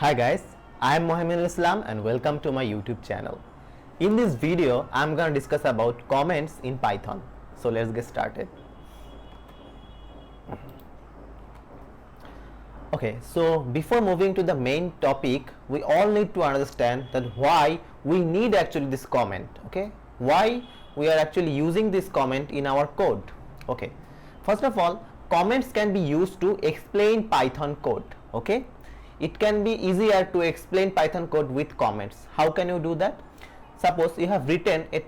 Hi guys, I am Mohammed Islam and welcome to my YouTube channel. In this video, I am going to discuss about comments in Python. So let's get started. Okay, so before moving to the main topic, we all need to understand that why we need actually this comment. Okay, why we are actually using this comment in our code. Okay, first of all, comments can be used to explain Python code. Okay, it can be easier to explain Python code with comments. How can you do that? Suppose you have written a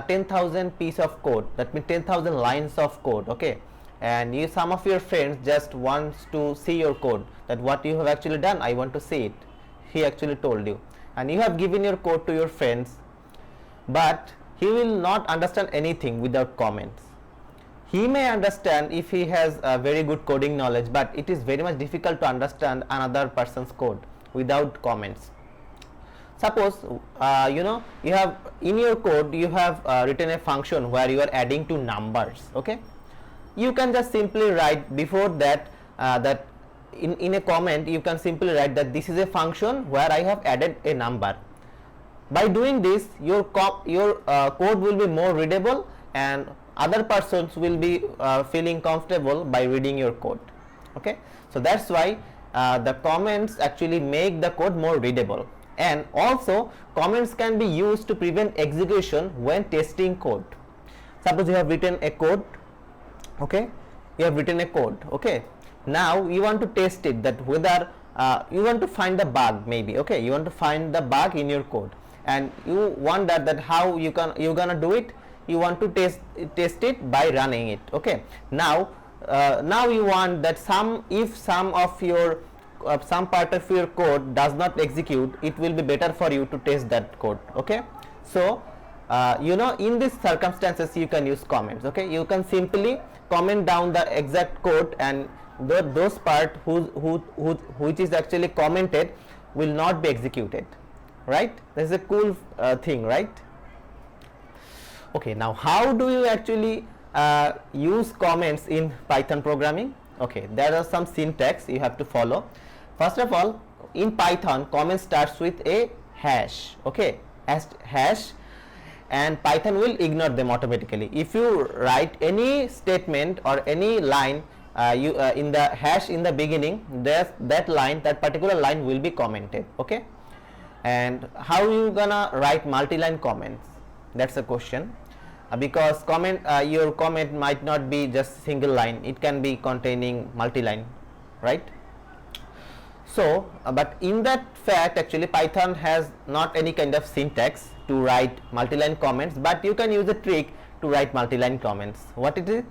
10,000 piece of code, that means 10,000 lines of code. Okay, and some of your friends just wants to see your code, that what you have actually done, I want to see it, he actually told you, and you have given your code to your friends, but he will not understand anything without comments. He may understand if he has a very good coding knowledge, but it is very much difficult to understand another person's code without comments. Suppose you have in your code you have written a function where you are adding two numbers. Okay, you can just simply write before that that in a comment you can simply write that this is a function where I have added a number. By doing this, your code will be more readable and other persons will be feeling comfortable by reading your code. Okay, so that's why the comments actually make the code more readable. And also comments can be used to prevent execution when testing code. Suppose you have written a code. Okay, you have written a code. Okay, now you want to test it, that whether you want to find the bug, maybe. Okay, you want to find the bug in your code and you wonder that how you're gonna do it. You want to test it by running it. Okay, now you want that if some of your some part of your code does not execute, it will be better for you to test that code. Okay, so in these circumstances you can use comments. Okay, you can simply comment down the exact code, and those part which is actually commented will not be executed, right? This is a cool thing, right? Okay, now how do you actually use comments in Python programming? Okay, there are some syntax you have to follow. First of all, in Python, comment starts with a hash. Okay, hash, and Python will ignore them automatically. If you write any statement or any line in the hash in the beginning, that particular line will be commented. Okay, and how you gonna write multi-line comments? That's a question. Because your comment might not be just single line, it can be containing multi-line, right? So but in that fact, actually Python has not any kind of syntax to write multi-line comments, but you can use a trick to write multi-line comments. What it is?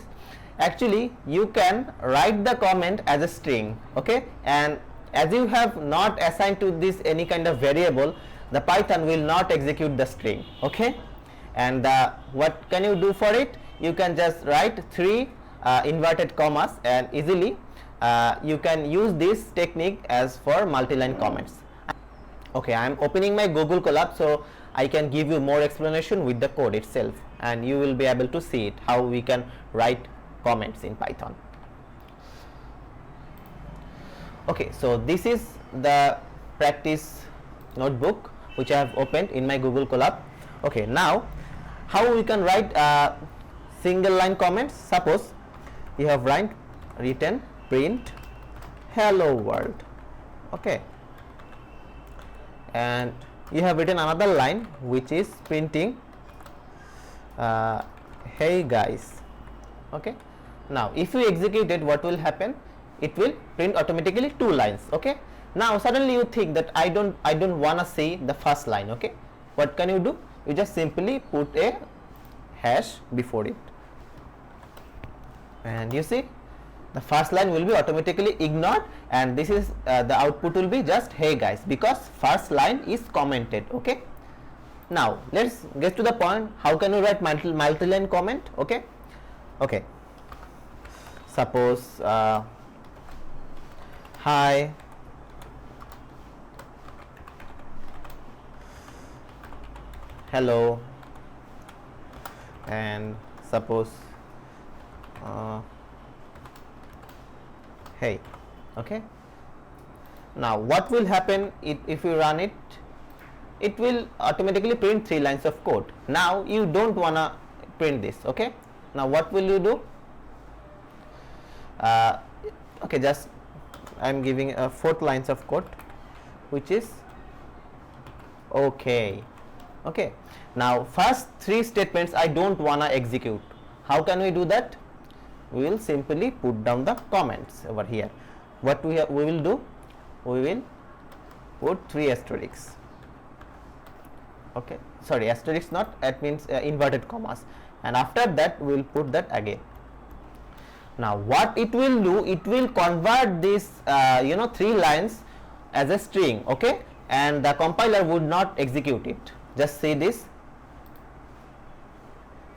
Actually you can write the comment as a string. Okay, and as you have not assigned to this any kind of variable, the Python will not execute the string. Okay, and what can you do for it? You can just write 3 inverted commas, and easily you can use this technique as for multi-line comments. Okay, I am opening my Google Colab so I can give you more explanation with the code itself, and you will be able to see it how we can write comments in Python. Okay, so this is the practice notebook which I have opened in my Google Colab. Okay, now how we can write single line comments? Suppose you have written print hello world. Okay, and you have written another line which is printing hey guys. Okay, now if you execute it, what will happen? It will print automatically 2 lines. Okay, now suddenly you think that I don't want to see the first line. Okay, what can you do? You just simply put a hash before it, and you see the first line will be automatically ignored, and this is the output will be just hey guys, because first line is commented. Okay, now let's get to the point. How can we write multi-line comment? Okay, suppose hi hello, and suppose hey. Okay, Now what will happen if you run it? It will automatically print 3 lines of code. Now you don't wanna print this. Okay, now what will you do? Okay, just I am giving a 4th lines of code, which is okay. Now first 3 statements I don't wanna execute. How can we do that? We will simply put down the comments over here. What we will do? We will put 3 asterisks. Okay, sorry, asterisk not, that means inverted commas, and after that we will put that again. Now what it will do, it will convert this 3 lines as a string, okay, and the compiler would not execute it. Just see this.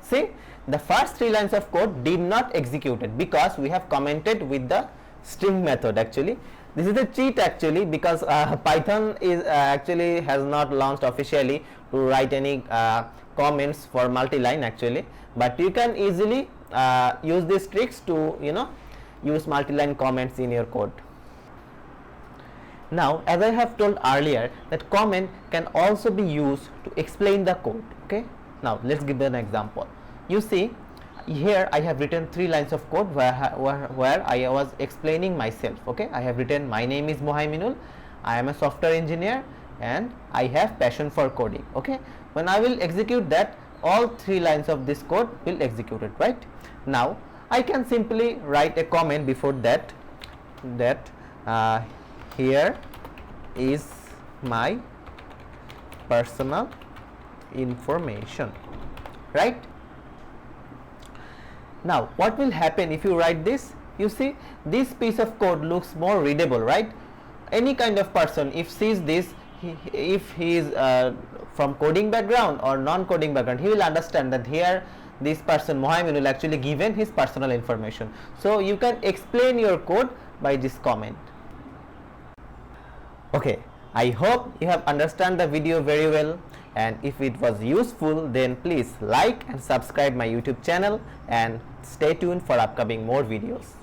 See, the first 3 lines of code did not execute it because we have commented with the string method. Actually this is a cheat actually, because Python is actually has not launched officially to write any comments for multi-line actually, but you can easily use these tricks to use multi-line comments in your code. Now as I have told earlier that comment can also be used to explain the code. Okay, now let's give an example. You see here I have written 3 lines of code where I was explaining myself. Okay, I have written my name is Mohaiminul, I am a software engineer and I have passion for coding. Okay, when I will execute that, all 3 lines of this code will execute it, right? Now I can simply write a comment before that, here is my personal information, right? Now what will happen if you write this? You see this piece of code looks more readable, right? Any kind of person if sees this, if he is from coding background or non-coding background, he will understand that here this person Mohaiminul actually given his personal information. So you can explain your code by this comment. Okay, I hope you have understand the video very well, and if it was useful then please like and subscribe my YouTube channel and stay tuned for upcoming more videos.